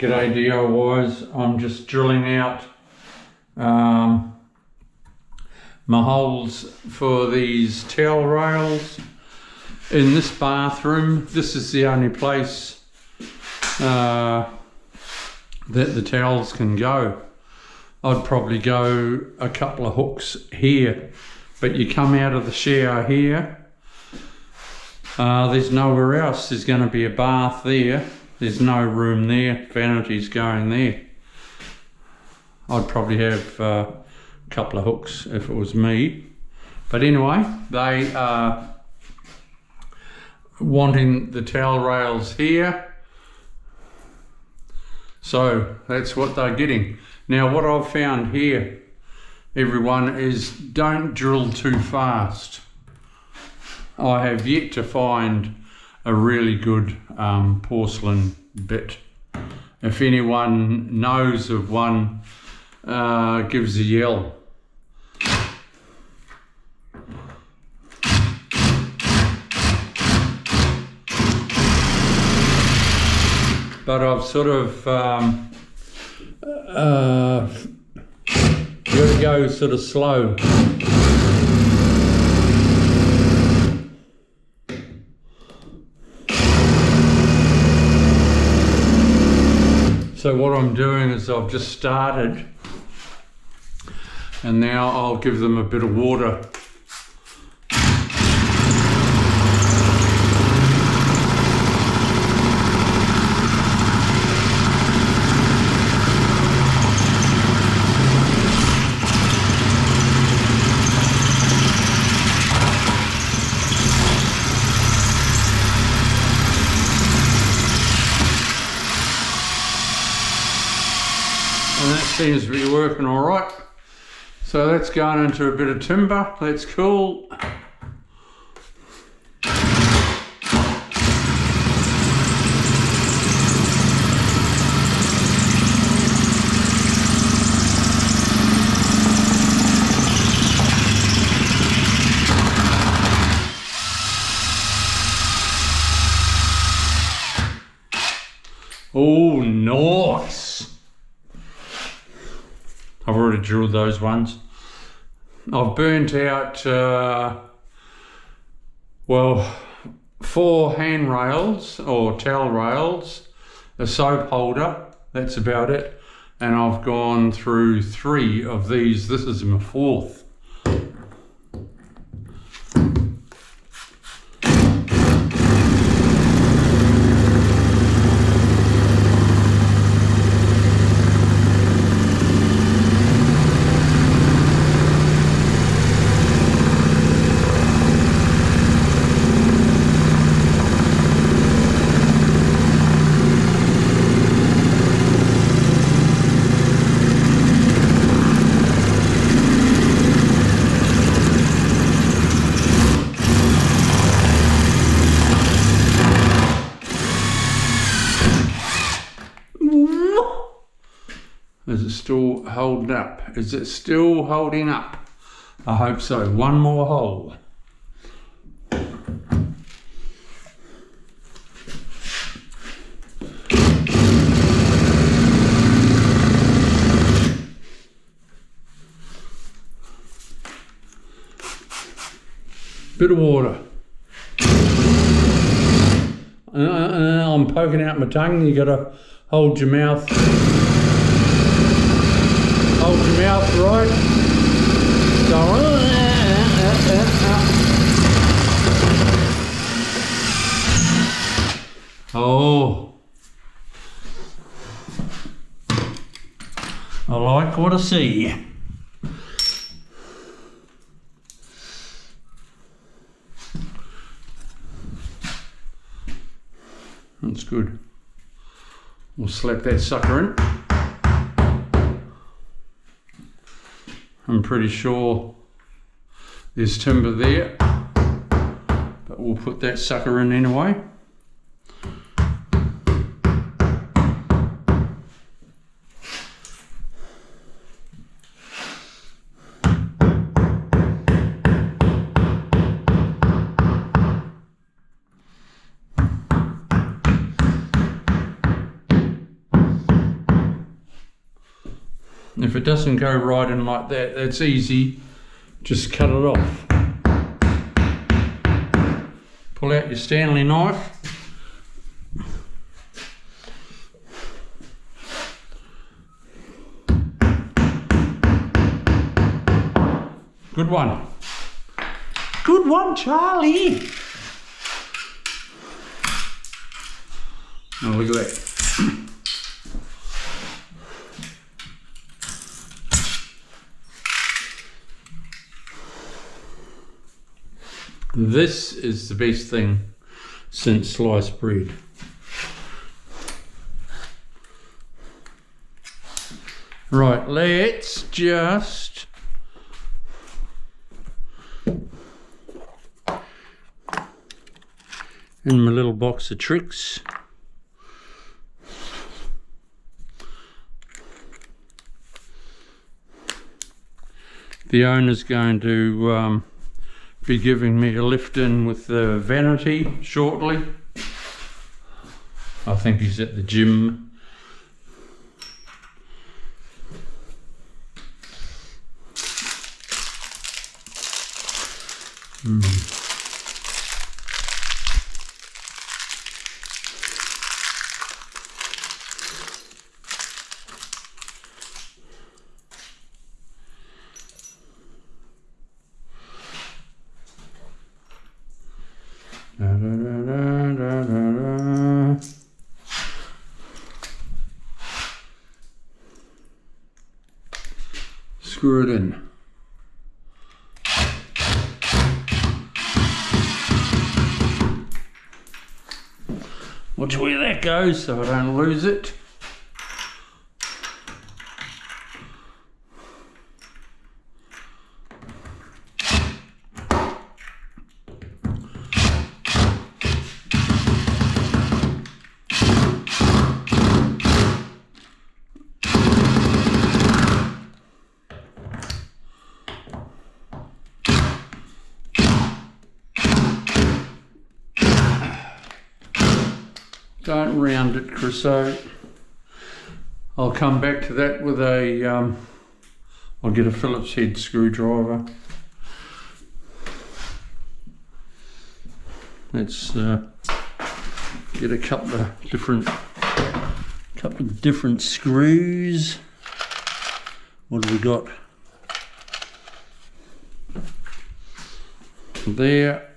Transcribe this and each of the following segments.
G'day DIYs, I'm just drilling out my holes for these towel rails in this bathroom. This is the only place that the towels can go. I'd probably go a couple of hooks here, but you come out of the shower here, there's nowhere else. There's going to be a bath there. There's no room there, vanity's going there. I'd probably have a couple of hooks if it was me. But anyway, they are wanting the towel rails here. So that's what they're getting. Now what I've found here, everyone, is don't drill too fast. I have yet to find a really good porcelain bit. If anyone knows of one, gives a yell. But I've sort of got to go sort of slow. So what I'm doing is I've just started, and now I'll give them a bit of water. And that seems to be working all right. So that's going into a bit of timber. That's cool. Oh, nice. I've already drilled those ones. I've burnt out, well, 4 handrails or towel rails, a soap holder, that's about it. And I've gone through 3 of these. This is my 4th. Is it still holding up? Is it still holding up? I hope so. One more hole. Bit of water. I'm poking out my tongue. You gotta hold your mouth. Hold your mouth right. So, oh, I like what I see. That's good. We'll slap that sucker in. I'm pretty sure there's timber there, but we'll put that sucker in anyway. If it doesn't go right in like that, that's easy. Just cut it off. Pull out your Stanley knife. Good one. Good one, Charlie. Oh, look at that. This is the best thing since sliced bread. Right, let's just in my little box of tricks. The owner's going to be giving me a lift in with the vanity shortly. I think he's at the gym. Da, da, da, da, da, da. Screw it in. Watch where that goes so I don't lose it. Don't round it, Crusoe. I'll come back to that with a, I'll get a Phillips head screwdriver. Let's get a couple of different screws. What have we got? There.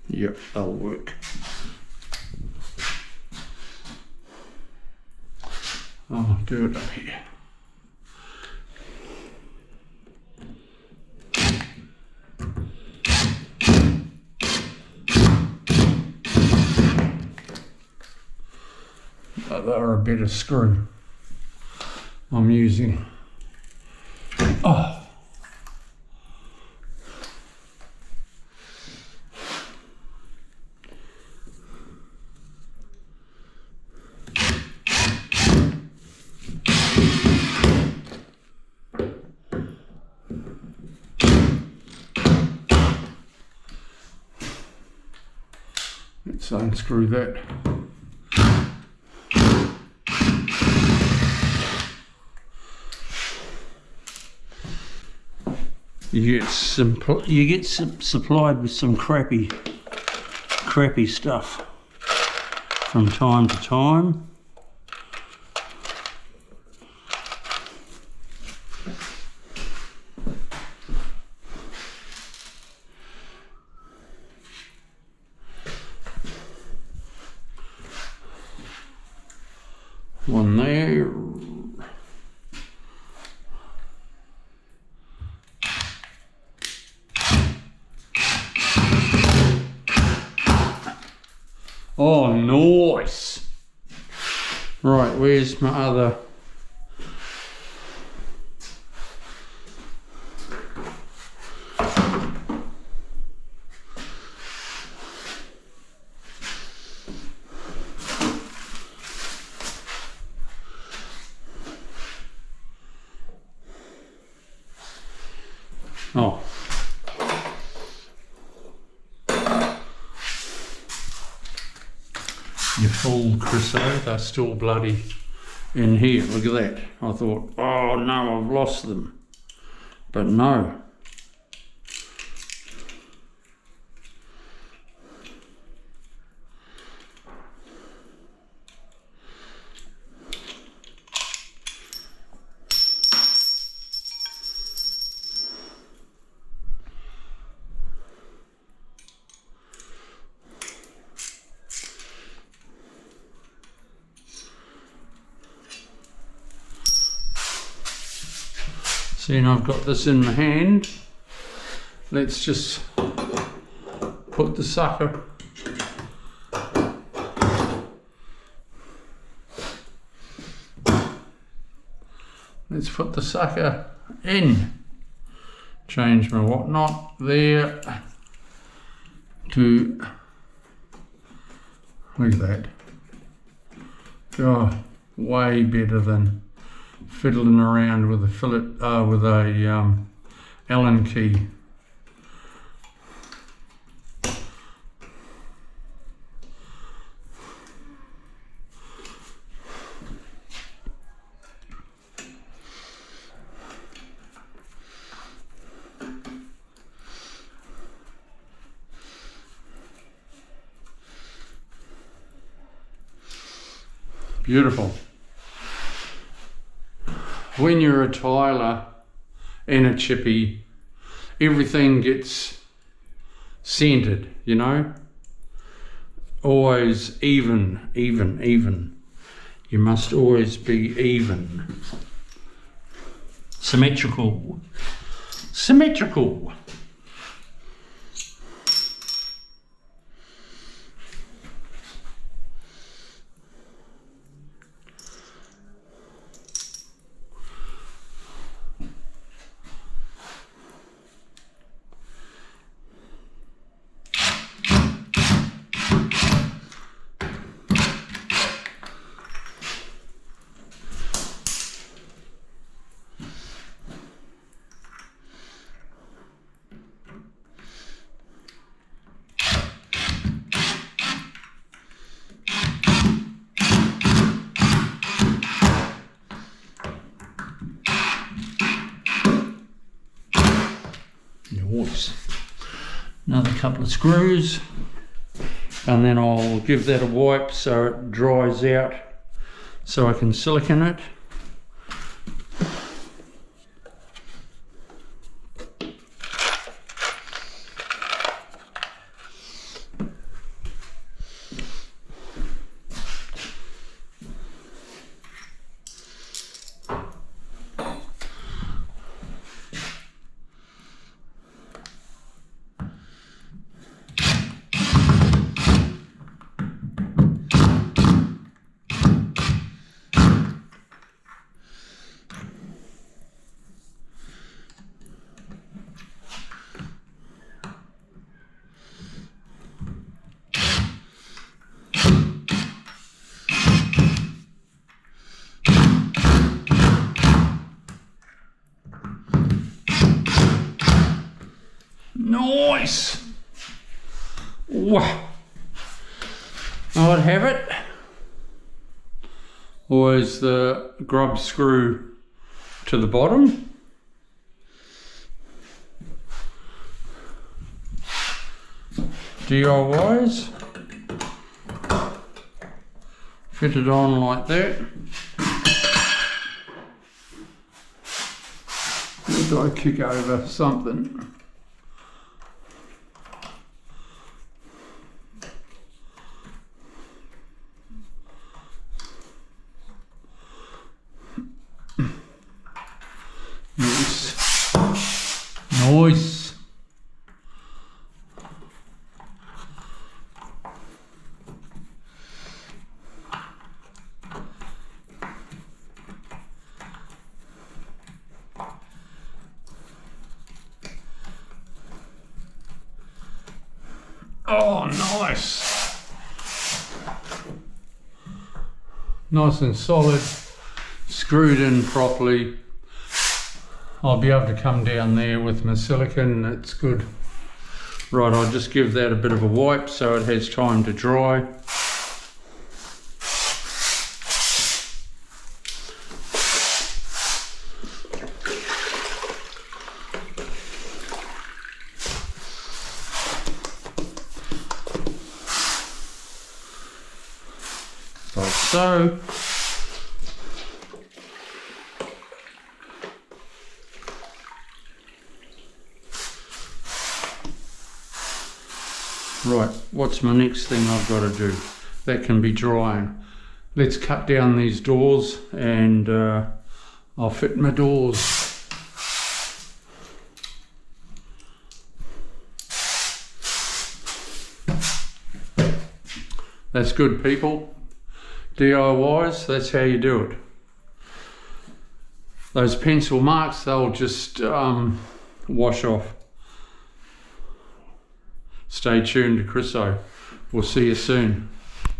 Yep, that'll work. I'll do it up here. They're a better screw I'm using. Oh. Let's unscrew that. You get supplied with some crappy stuff from time to time. One there. Oh, nice. Right, where's my other? Oh. your full creosote. They're still bloody in here. Look at that. I thought, oh no, I've lost them. But no. Seeing I've got this in my hand, let's just put the sucker in. Change my whatnot there to, look at that. Oh, way better than fiddling around with a fillet, with a Allen key. Beautiful. When you're a tiler and a chippy, everything gets centered, you know? Always even. You must always be even. Symmetrical. Another couple of screws, and then I'll give that a wipe so it dries out so I can silicone it. Nice! Wow. I'd have it. Always the grub screw to the bottom. DIYs. Fit it on like that. Did I kick over something? Nice. Oh, nice. Nice and solid, screwed in properly. I'll be able to come down there with my silicone, that's good. Right, I'll just give that a bit of a wipe so it has time to dry. like so. Right, what's my next thing I've got to do? That can be drying. Let's cut down these doors and I'll fit my doors. That's good, people. DIYs, that's how you do it. Those pencil marks, they'll just wash off. Stay tuned to Chriso. We'll see you soon.